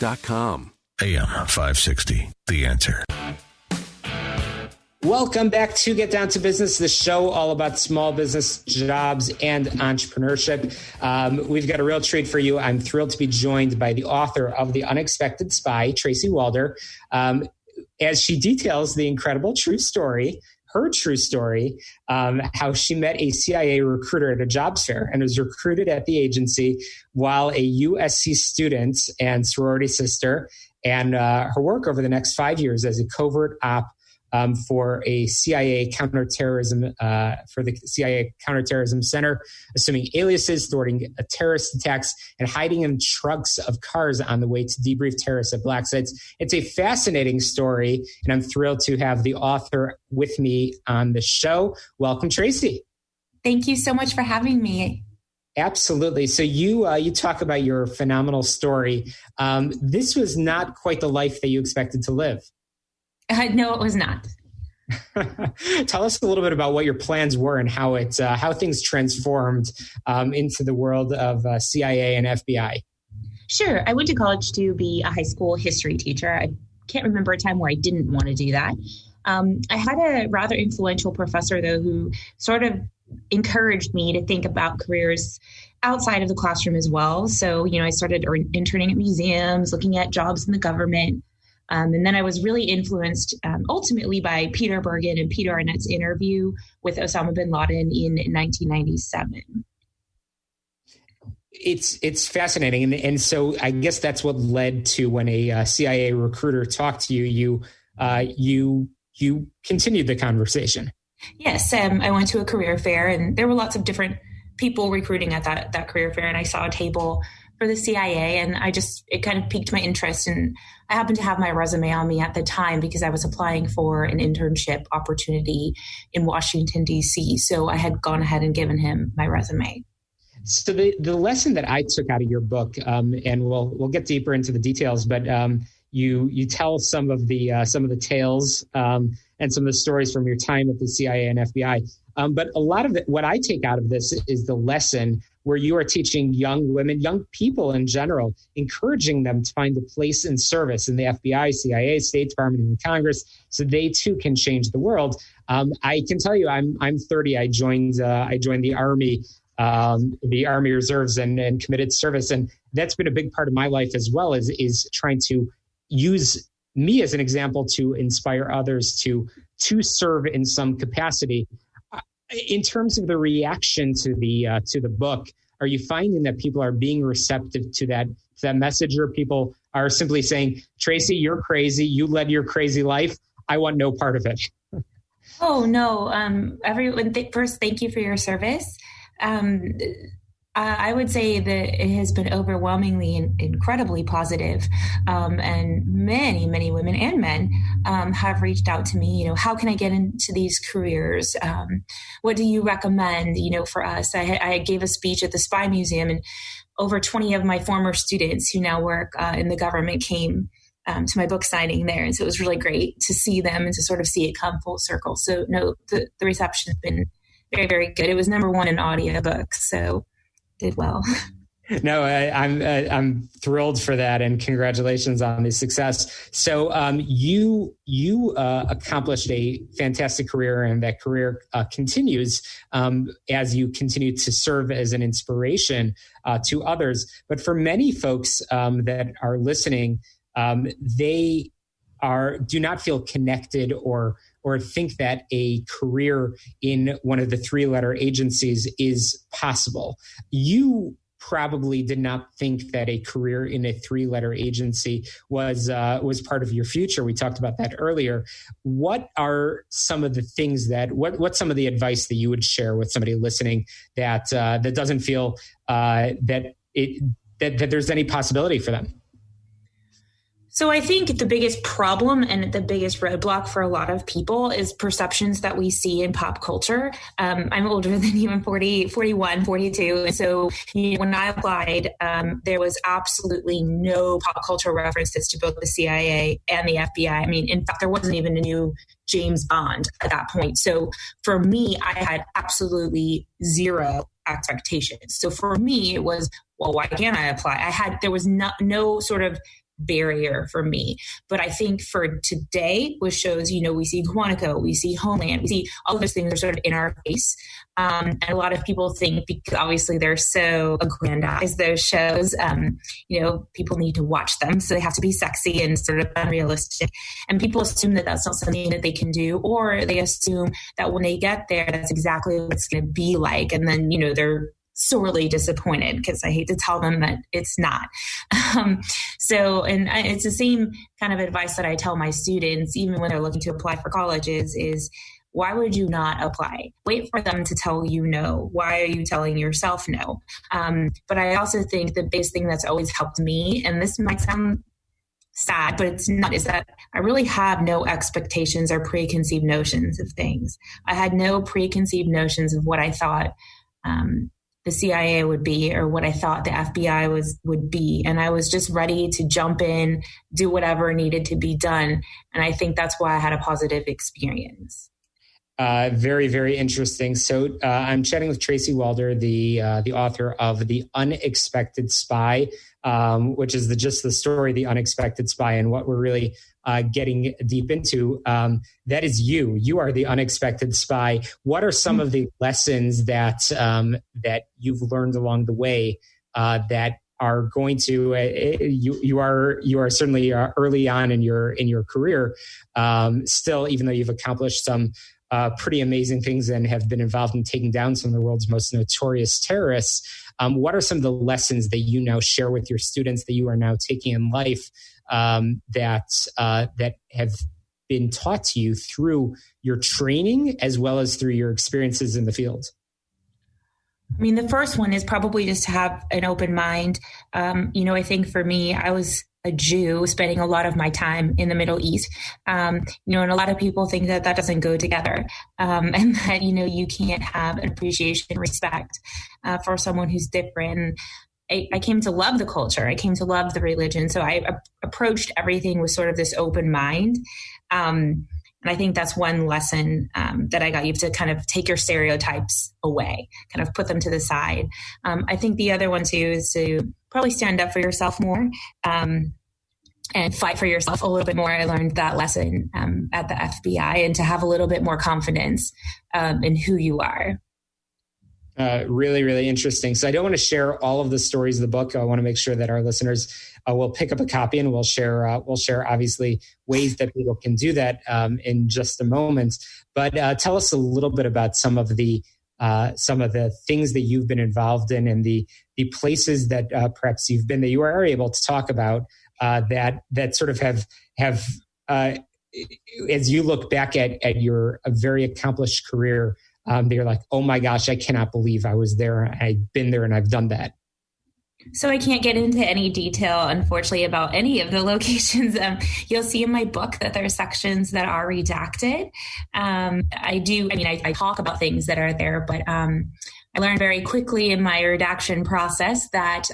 AM560, The Answer. Welcome back to Get Down to Business, the show all about small business, jobs, and entrepreneurship. We've got a real treat for you. I'm thrilled to be joined by the author of The Unexpected Spy, Tracy Walder, as she details the incredible true story, how she met a CIA recruiter at a jobs fair and was recruited at the agency while a USC student and sorority sister, and her work over the next 5 years as a covert op for a CIA counterterrorism center, assuming aliases, thwarting terrorist attacks, and hiding in trunks of cars on the way to debrief terrorists at black sites. It's a fascinating story, and I'm thrilled to have the author with me on the show. Welcome, Tracy. Thank you so much for having me. Absolutely. So you talk about your phenomenal story. This was not quite the life that you expected to live. No, it was not. Tell us a little bit about what your plans were and how things transformed into the world of CIA and FBI. Sure. I went to college to be a high school history teacher. I can't remember a time where I didn't want to do that. I had a rather influential professor, though, who sort of encouraged me to think about careers outside of the classroom as well. So, I started interning at museums, looking at jobs in the government. And then I was really influenced ultimately by Peter Bergen and Peter Arnett's interview with Osama bin Laden in 1997. It's fascinating. And so I guess that's what led to when a CIA recruiter talked to you, you continued the conversation. Yes. I went to a career fair and there were lots of different people recruiting at that career fair. And I saw a table for the CIA and it kind of piqued my interest. And I happened to have my resume on me at the time because I was applying for an internship opportunity in Washington, D.C. So I had gone ahead and given him my resume. So the lesson that I took out of your book, and we'll get deeper into the details, but you tell some of the tales and some of the stories from your time at the CIA and FBI. But a lot of it, what I take out of this is the lesson where you are teaching young women, young people in general, encouraging them to find a place in service in the FBI, CIA, State Department, and Congress, so they too can change the world. I can tell you, I'm 30. I joined the Army, the Army Reserves, and committed service, and that's been a big part of my life as well. Is trying to use me as an example to inspire others to serve in some capacity. In terms of the reaction to the book, are you finding that people are being receptive to that message, or people are simply saying, Tracy, you're crazy. You led your crazy life. I want no part of it. Oh, no. Everyone, first, thank you for your service. I would say that it has been overwhelmingly and incredibly positive. And many, many women and men have reached out to me, how can I get into these careers? What do you recommend, for us? I gave a speech at the Spy Museum, and over 20 of my former students who now work in the government came to my book signing there. And so it was really great to see them and to sort of see it come full circle. So no, the reception has been very, very good. It was #1 in audiobooks, so did well. No, I'm thrilled for that, and congratulations on the success. So you accomplished a fantastic career, and that career continues as you continue to serve as an inspiration to others. But for many folks that are listening, they do not feel connected or think that a career in one of the 3-letter agencies is possible. You probably did not think that a career in a 3-letter agency was part of your future. We talked about that earlier. What are some of the things what's some of the advice that you would share with somebody listening that doesn't feel that there's any possibility for them? So I think the biggest problem and the biggest roadblock for a lot of people is perceptions that we see in pop culture. I'm older than you, I'm 41, 42. And so when I applied, there was absolutely no pop culture references to both the CIA and the FBI. I mean, in fact, there wasn't even a new James Bond at that point. So for me, I had absolutely zero expectations. So for me, it was, well, why can't I apply? There was no sort of barrier for me. But I think for today, with shows, we see Quantico, we see Homeland, we see all of those things are sort of in our face. And a lot of people think, because obviously they're so aggrandized, those shows, people need to watch them. So they have to be sexy and sort of unrealistic. And people assume that that's not something that they can do, or they assume that when they get there, that's exactly what it's going to be like. And then, they're sorely disappointed, because I hate to tell them that it's not. It's the same kind of advice that I tell my students, even when they're looking to apply for colleges, is why would you not apply? Wait for them to tell you no. Why are you telling yourself no? But I also think the biggest thing that's always helped me, and this might sound sad, but it's not, is that I really have no expectations or preconceived notions of things. I had no preconceived notions of what I thought the CIA would be, or what I thought the FBI would be. And I was just ready to jump in, do whatever needed to be done. And I think that's why I had a positive experience. Very, very interesting. So I'm chatting with Tracy Walder, the author of The Unexpected Spy, which is just the story, The Unexpected Spy, and what we're really getting deep into. That is you. You are the unexpected spy. What are some of the lessons that you've learned along the way that are going to you are certainly early on in your career, still, even though you've accomplished some pretty amazing things and have been involved in taking down some of the world's most notorious terrorists. What are some of the lessons that you now share with your students that you are now taking in life that have been taught to you through your training as well as through your experiences in the field? I mean, the first one is probably just to have an open mind. I think for me, I was a Jew spending a lot of my time in the Middle East. And a lot of people think that doesn't go together. And that, you can't have an appreciation and respect for someone who's different. I came to love the culture. I came to love the religion. So I approached everything with sort of this open mind. And I think that's one lesson that I got. You have to kind of take your stereotypes away, kind of put them to the side. I think the other one too is to probably stand up for yourself more and fight for yourself a little bit more. I learned that lesson at the FBI, and to have a little bit more confidence in who you are. Really, really interesting. So I don't want to share all of the stories of the book. I want to make sure that our listeners will pick up a copy, and we'll share obviously ways that people can do that in just a moment. But tell us a little bit about some of the things that you've been involved in, and the places that perhaps you've been that you are able to talk about that sort of have as you look back at your very accomplished career. They're like, oh my gosh, I cannot believe I was there. I've been there and I've done that. So I can't get into any detail, unfortunately, about any of the locations. You'll see in my book that there are sections that are redacted. I talk about things that are there, but I learned very quickly in my redaction process that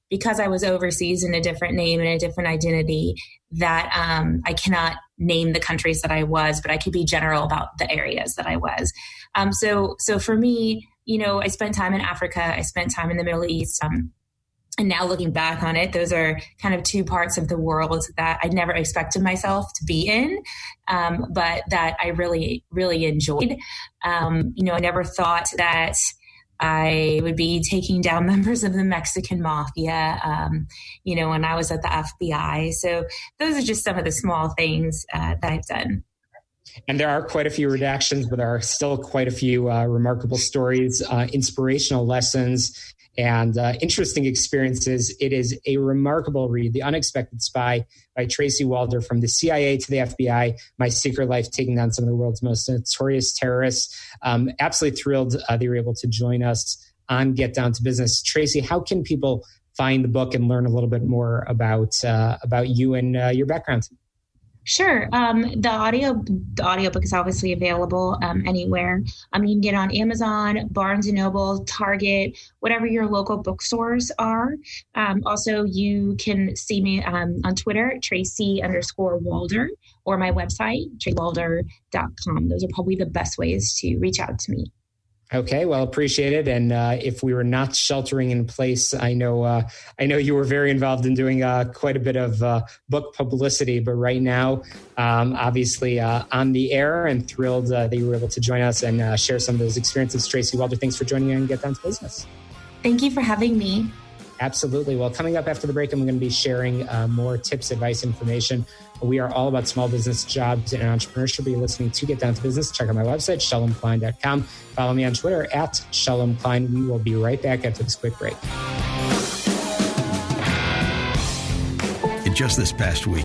because I was overseas in a different name and a different identity, that I cannot name the countries that I was, but I could be general about the areas that I was. So for me, I spent time in Africa. I spent time in the Middle East. And now looking back on it, those are kind of two parts of the world that I never expected myself to be in, but that I really, really enjoyed. I never thought that I would be taking down members of the Mexican mafia, when I was at the FBI. So those are just some of the small things that I've done. And there are quite a few redactions, but there are still quite a few remarkable stories, inspirational lessons, and interesting experiences. It is a remarkable read, The Unexpected Spy by Tracy Walder, From the CIA to the FBI, My Secret Life Taking Down Some of the World's Most Notorious Terrorists. Absolutely thrilled that you were able to join us on Get Down to Business. Tracy, how can people find the book and learn a little bit more about you and your background? Sure. The audiobook is obviously available anywhere. You can get it on Amazon, Barnes & Noble, Target, whatever your local bookstores are. Also, you can see me on Twitter, Tracy_Walder, or my website, tracywalder.com. Those are probably the best ways to reach out to me. Okay, well, appreciate it. And if we were not sheltering in place, I know you were very involved in doing quite a bit of book publicity. But right now, obviously on the air, and thrilled that you were able to join us and share some of those experiences. Tracy, Walder, thanks for joining me on Get Down to Business. Thank you for having me. Absolutely. Well, coming up after the break, I'm going to be sharing more tips, advice, information. We are all about small business, jobs, and entrepreneurship. You're listening to Get Down to Business. Check out my website, shalomklein.com. Follow me on Twitter at Shalom Klein. We will be right back after this quick break. In just this past week,